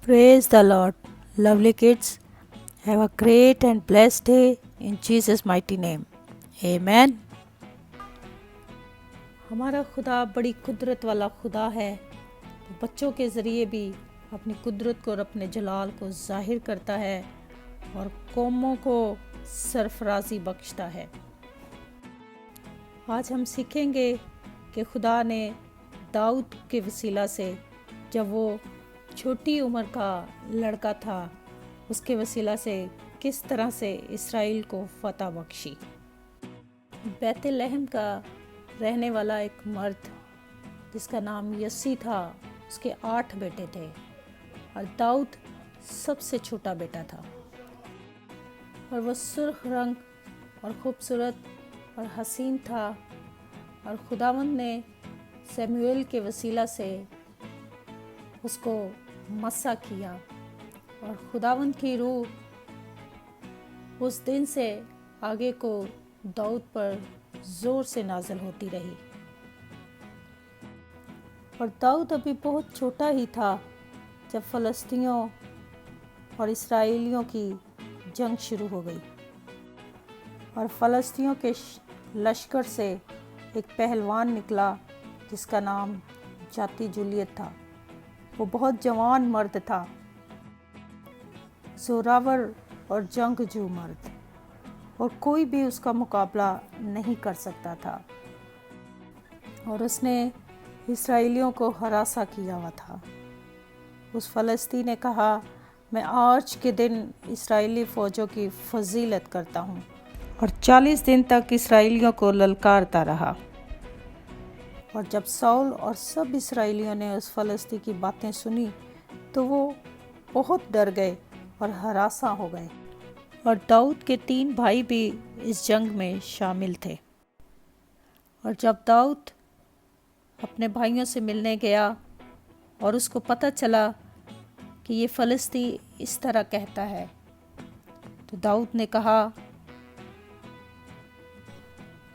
Praise the Lord. Lovely kids, have a great and blessed day in Jesus' mighty name. Amen. ہمارا خدا بڑی قدرت والا خدا ہے. بچوں کے ذریعے بھی اپنی قدرت کو اور اپنے جلال کو ظاہر کرتا ہے اور قوموں کو سرفرازی بخشتا ہے. آج ہم سیکھیں گے کہ خدا نے داؤد کے وسیلہ سے جب وہ چھوٹی عمر کا لڑکا تھا اس کے وسیلہ سے کس طرح سے اسرائیل کو فتح بخشی. بیت لحم کا رہنے والا ایک مرد جس کا نام یسی تھا، اس کے 8 بیٹے تھے اور داؤد سب سے چھوٹا بیٹا تھا، اور وہ سرخ رنگ اور خوبصورت اور حسین تھا. اور خداوند نے سیموئیل کے وسیلہ سے اس کو مسح کیا اور خداوند کی روح اس دن سے آگے کو داؤد پر زور سے نازل ہوتی رہی. اور داؤد ابھی بہت چھوٹا ہی تھا جب فلسطینیوں اور اسرائیلیوں کی جنگ شروع ہو گئی، اور فلسطینیوں کے لشکر سے ایک پہلوان نکلا جس کا نام جاتی جولیت تھا. وہ بہت جوان مرد تھا، زوراور اور جنگجو مرد، اور کوئی بھی اس کا مقابلہ نہیں کر سکتا تھا. اور اس نے اسرائیلیوں کو ہراساں کیا ہوا تھا. اس فلسطی نے کہا، میں آج کے دن اسرائیلی فوجوں کی فضیلت کرتا ہوں، اور 40 دن تک اسرائیلیوں کو للکارتا رہا. اور جب ساؤل اور سب اسرائیلیوں نے اس فلسطی کی باتیں سنی تو وہ بہت ڈر گئے اور ہراساں ہو گئے. اور داؤد کے 3 بھائی بھی اس جنگ میں شامل تھے. اور جب داؤد اپنے بھائیوں سے ملنے گیا اور اس کو پتہ چلا کہ یہ فلسطی اس طرح کہتا ہے، تو داؤد نے کہا،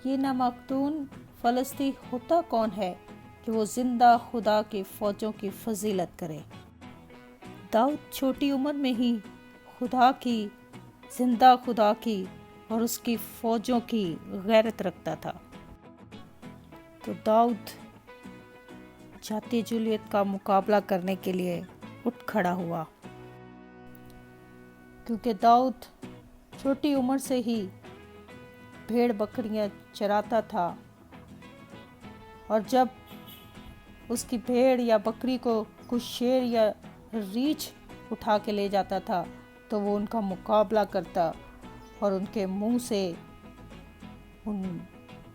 یہ نامقدون فلسطی ہوتا کون ہے کہ وہ زندہ خدا کی فوجوں کی فضیلت کرے. داؤد چھوٹی عمر میں ہی خدا کی، زندہ خدا کی اور اس کی فوجوں کی غیرت رکھتا تھا. تو داؤد جاتی جولیت کا مقابلہ کرنے کے لیے اٹھ کھڑا ہوا، کیونکہ داؤد چھوٹی عمر سے ہی بھیڑ بکریاں چراتا تھا، اور جب اس کی بھیڑ یا بکری کو کچھ شیر یا ریچھ اٹھا کے لے جاتا تھا تو وہ ان کا مقابلہ کرتا اور ان کے منہ سے ان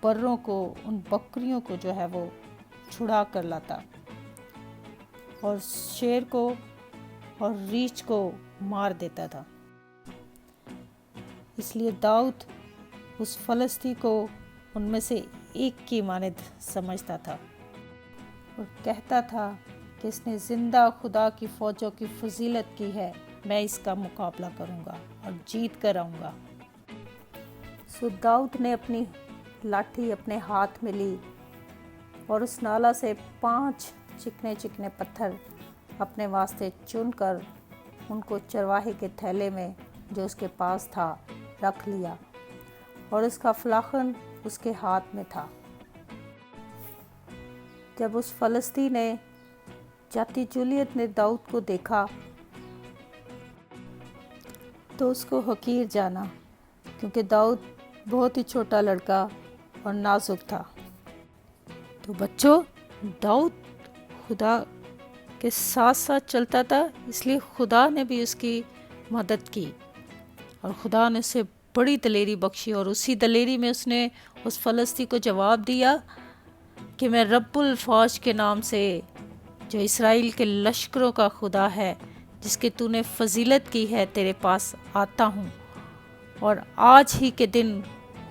بروں کو، ان بکریوں کو جو ہے وہ چھڑا کر لاتا اور شیر کو اور ریچھ کو مار دیتا تھا. اس لیے داؤد اس فلسطی کو ان میں سے ایک کی مانند سمجھتا تھا اور کہتا تھا کہ اس نے زندہ خدا کی فوجوں کی فضیلت کی ہے، میں اس کا مقابلہ کروں گا اور جیت کر آؤں گا. سو داؤد نے اپنی لاٹھی اپنے ہاتھ میں لی اور اس نالا سے 5 چکنے چکنے پتھر اپنے واسطے چن کر ان کو چرواہے کے تھیلے میں جو اس کے پاس تھا رکھ لیا، اور اس کا فلاخن اس کے ہاتھ میں تھا. جب اس فلسطی نے، جاتی جولیت نے داؤد کو دیکھا تو اس کو حقیر جانا، کیونکہ داؤد بہت ہی چھوٹا لڑکا اور نازک تھا. تو بچوں، داؤد خدا کے ساتھ ساتھ چلتا تھا، اس لیے خدا نے بھی اس کی مدد کی اور خدا نے اسے بڑی دلیری بخشی. اور اسی دلیری میں اس نے اس فلسطی کو جواب دیا کہ میں رب الفوج کے نام سے، جو اسرائیل کے لشکروں کا خدا ہے، جس کے تو نے فضیلت کی ہے، تیرے پاس آتا ہوں، اور آج ہی کے دن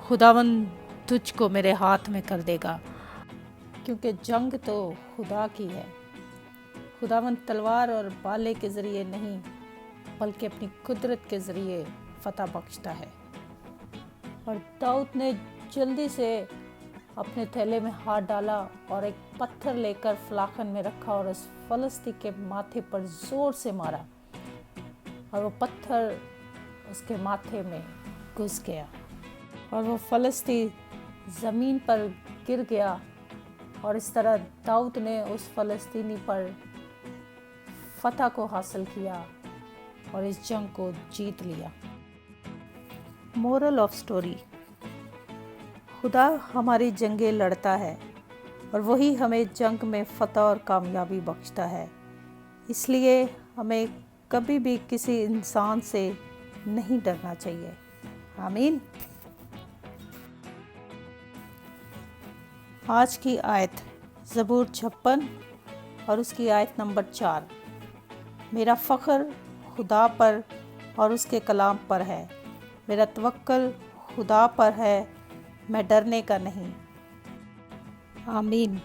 خداوند تجھ کو میرے ہاتھ میں کر دے گا، کیونکہ جنگ تو خدا کی ہے. خداوند تلوار اور بھالے کے ذریعے نہیں بلکہ اپنی قدرت کے ذریعے فتح بخشتا ہے. اور داؤد نے جلدی سے اپنے تھیلے میں ہاتھ ڈالا اور ایک پتھر لے کر فلاخن میں رکھا اور اس فلسطی کے ماتھے پر زور سے مارا اور وہ پتھر اس کے ماتھے میں گھس گیا اور وہ فلسطین زمین پر گر گیا، اور اس طرح داؤد نے اس فلسطینی پر فتح کو حاصل کیا اور اس جنگ کو جیت لیا۔ مورل آف سٹوری: خدا ہماری جنگیں لڑتا ہے اور وہی ہمیں جنگ میں فتح اور کامیابی بخشتا ہے، اس لیے ہمیں کبھی بھی کسی انسان سے نہیں ڈرنا چاہیے۔ آمین۔ آج کی آیت زبور 56 اور اس کی آیت نمبر 4۔ میرا فخر خدا پر اور اس کے کلام پر ہے، میرا توکل خدا پر ہے، میں ڈرنے کا نہیں۔ آمین۔